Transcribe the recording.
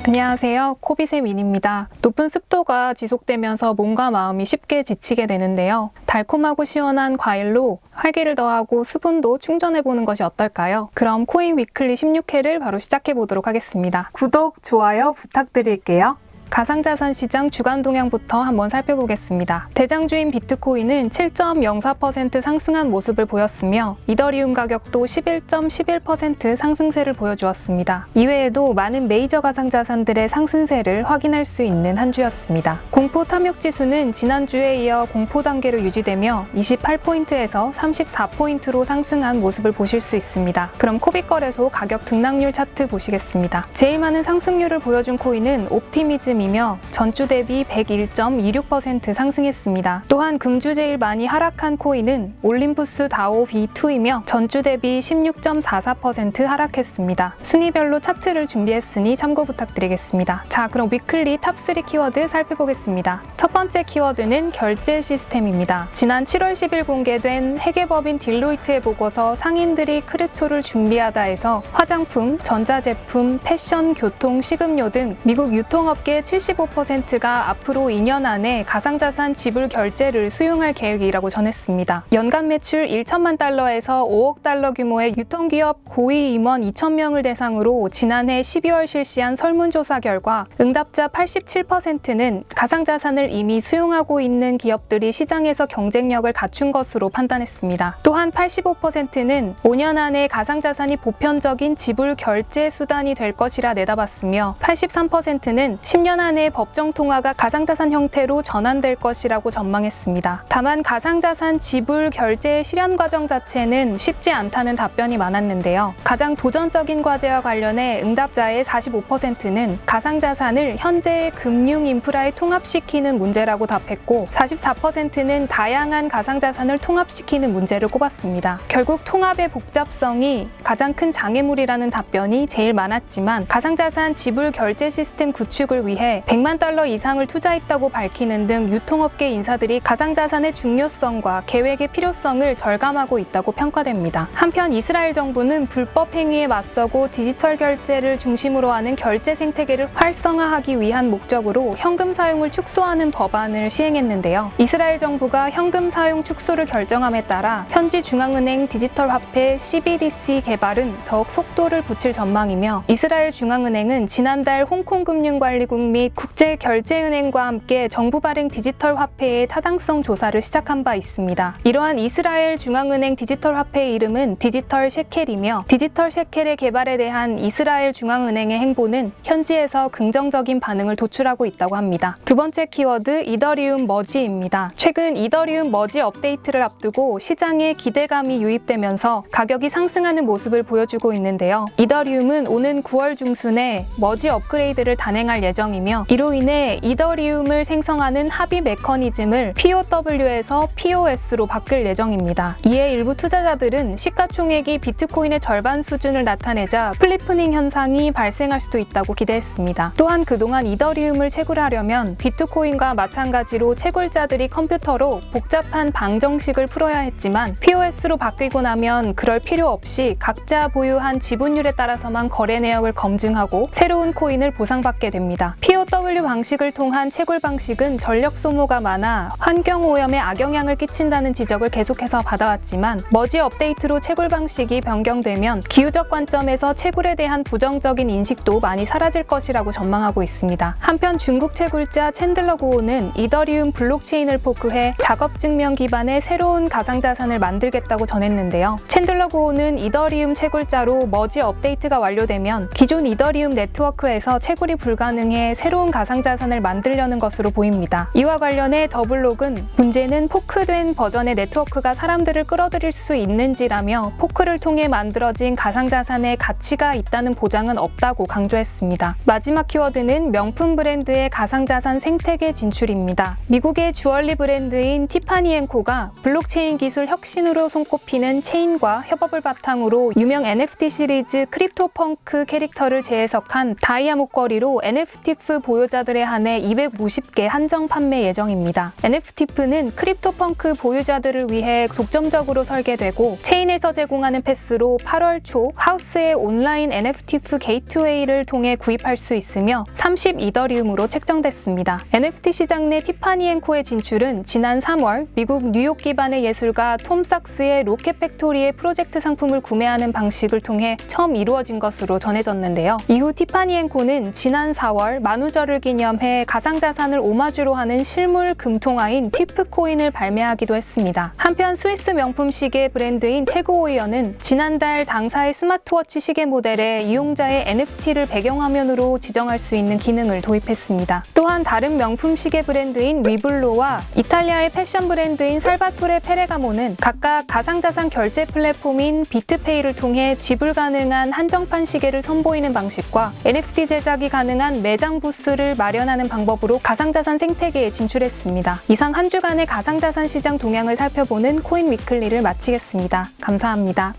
안녕하세요. 코비세민입니다. 높은 습도가 지속되면서 몸과 마음이 쉽게 지치게 되는데요. 달콤하고 시원한 과일로 활기를 더하고 수분도 충전해보는 것이 어떨까요? 그럼 코인 위클리 16회를 바로 시작해보도록 하겠습니다. 구독, 좋아요 부탁드릴게요. 가상자산 시장 주간 동향부터 한번 살펴보겠습니다. 대장주인 비트코인은 7.04% 상승한 모습을 보였으며 이더리움 가격도 11.11% 상승세를 보여주었습니다. 이외에도 많은 메이저 가상자산들의 상승세를 확인할 수 있는 한 주였습니다. 공포 탐욕 지수는 지난주에 이어 공포 단계로 유지되며 28포인트에서 34포인트로 상승한 모습을 보실 수 있습니다. 그럼 코빗거래소 가격 등락률 차트 보시겠습니다. 제일 많은 상승률을 보여준 코인은 옵티미즘 이며 전주 대비 101.26% 상승했습니다. 또한 금주 제일 많이 하락한 코인은 올림푸스 다오 V2이며 전주 대비 16.44% 하락했습니다. 순위별로 차트를 준비했으니 참고 부탁드리겠습니다. 자, 그럼 위클리 탑3 키워드 살펴보겠습니다. 첫 번째 키워드는 결제 시스템입니다. 지난 7월 10일 공개된 회계법인 딜로이트의 보고서 상인들이 크립토를 준비하다 해서 화장품, 전자제품, 패션, 교통, 식음료 등 미국 유통업계 75%가 앞으로 2년 안에 가상자산 지불 결제를 수용할 계획이라고 전했습니다. 연간 매출 1천만 달러에서 5억 달러 규모의 유통기업 고위 임원 2,000명을 대상으로 지난해 12월 실시한 설문조사 결과 응답자 87%는 가상자산을 이미 수용하고 있는 기업들이 시장에서 경쟁력을 갖춘 것으로 판단했습니다. 또한 85%는 5년 안에 가상자산이 보편적인 지불 결제 수단이 될 것이라 내다봤으며 83%는 10년 안에 법정 통화가 가상자산 형태로 전환될 것이라고 전망했습니다. 다만 가상자산 지불 결제의 실현 과정 자체는 쉽지 않다는 답변이 많았는데요. 가장 도전적인 과제와 관련해 응답자의 45%는 가상자산을 현재의 금융 인프라에 통합시키는 문제라고 답했고 44%는 다양한 가상자산을 통합시키는 문제를 꼽았습니다. 결국 통합의 복잡성이 가장 큰 장애물이라는 답변이 제일 많았지만 가상자산 지불 결제 시스템 구축을 위해 100만 달러 이상을 투자했다고 밝히는 등 유통업계 인사들이 가상자산의 중요성과 계획의 필요성을 절감하고 있다고 평가됩니다. 한편 이스라엘 정부는 불법 행위에 맞서고 디지털 결제를 중심으로 하는 결제 생태계를 활성화하기 위한 목적으로 현금 사용을 축소하는 법안을 시행했는데요. 이스라엘 정부가 현금 사용 축소를 결정함에 따라 현지 중앙은행 디지털 화폐 CBDC 개발은 더욱 속도를 붙일 전망이며 이스라엘 중앙은행은 지난달 홍콩금융관리국 및 국제결제은행과 함께 정부 발행 디지털 화폐의 타당성 조사를 시작한 바 있습니다. 이러한 이스라엘 중앙은행 디지털 화폐의 이름은 디지털 셰켈이며 디지털 셰켈의 개발에 대한 이스라엘 중앙은행의 행보는 현지에서 긍정적인 반응을 도출하고 있다고 합니다. 두 번째 키워드 이더리움 머지입니다. 최근 이더리움 머지 업데이트를 앞두고 시장에 기대감이 유입되면서 가격이 상승하는 모습을 보여주고 있는데요. 이더리움은 오는 9월 중순에 머지 업그레이드를 단행할 예정이며 이로 인해 이더리움을 생성하는 합의 메커니즘을 POW에서 POS로 바뀔 예정입니다. 이에 일부 투자자들은 시가총액이 비트코인의 절반 수준을 나타내자 플리프닝 현상이 발생할 수도 있다고 기대했습니다. 또한 그동안 이더리움을 채굴하려면 비트코인과 마찬가지로 채굴자들이 컴퓨터로 복잡한 방정식을 풀어야 했지만 POS로 바뀌고 나면 그럴 필요 없이 각자 보유한 지분율에 따라서만 거래 내역을 검증하고 새로운 코인을 보상받게 됩니다. POW 방식을 통한 채굴 방식은 전력 소모가 많아 환경오염에 악영향을 끼친다는 지적을 계속해서 받아왔지만 머지 업데이트로 채굴 방식이 변경되면 기후적 관점에서 채굴에 대한 부정적인 인식도 많이 사라질 것이라고 전망하고 있습니다. 한편 중국 채굴자 챈들러 고오는 이더리움 블록체인을 포크해 작업 증명 기반의 새로운 가상자산을 만들겠다고 전했는데요. 챈들러 고오는 이더리움 채굴자로 머지 업데이트가 완료되면 기존 이더리움 네트워크에서 채굴이 불가능해 새로운 가상자산을 만들려는 것으로 보입니다. 이와 관련해 더블록은 문제는 포크된 버전의 네트워크가 사람들을 끌어들일 수 있는지라며 포크를 통해 만들어진 가상자산의 가치가 있다는 보장은 없다고 강조했습니다. 마지막 키워드는 명품 브랜드의 가상자산 생태계 진출입니다. 미국의 주얼리 브랜드인 티파니 앤 코가 블록체인 기술 혁신으로 손꼽히는 체인과 협업을 바탕으로 유명 NFT 시리즈 크립토펑크 캐릭터를 재해석한 다이아 목걸이로 NFTF 보유자들에 한해 250개 한정 판매 예정입니다. NFT프는 크립토펑크 보유자들을 위해 독점적으로 설계되고 체인에서 제공하는 패스로 8월 초 하우스의 온라인 NFT프 게이트웨이를 통해 구입할 수 있으며 32더리움으로 책정됐습니다. NFT 시장 내 티파니앤코의 진출은 지난 3월 미국 뉴욕 기반의 예술가 톰 sak스의 로켓 팩토리의 프로젝트 상품을 구매하는 방식을 통해 처음 이루어진 것으로 전해졌는데요. 이후 티파니앤코는 지난 4월 만우절을 기념해 가상자산을 오마주로 하는 실물 금통화인 티프코인을 발매하기도 했습니다. 한편 스위스 명품 시계 브랜드인 태그호이어는 지난달 당사의 스마트워치 시계 모델에 이용자의 NFT를 배경화면으로 지정할 수 있는 기능을 도입했습니다. 또한 다른 명품 시계 브랜드인 위블로와 이탈리아의 패션 브랜드인 살바토레 페레가모는 각각 가상자산 결제 플랫폼인 비트페이를 통해 지불 가능한 한정판 시계를 선보이는 방식과 NFT 제작이 가능한 매장 부스를 마련하는 방법으로 가상자산 생태계에 진출했습니다. 이상 한 주간의 가상자산 시장 동향을 살펴보는 코인 위클리를 마치겠습니다. 감사합니다.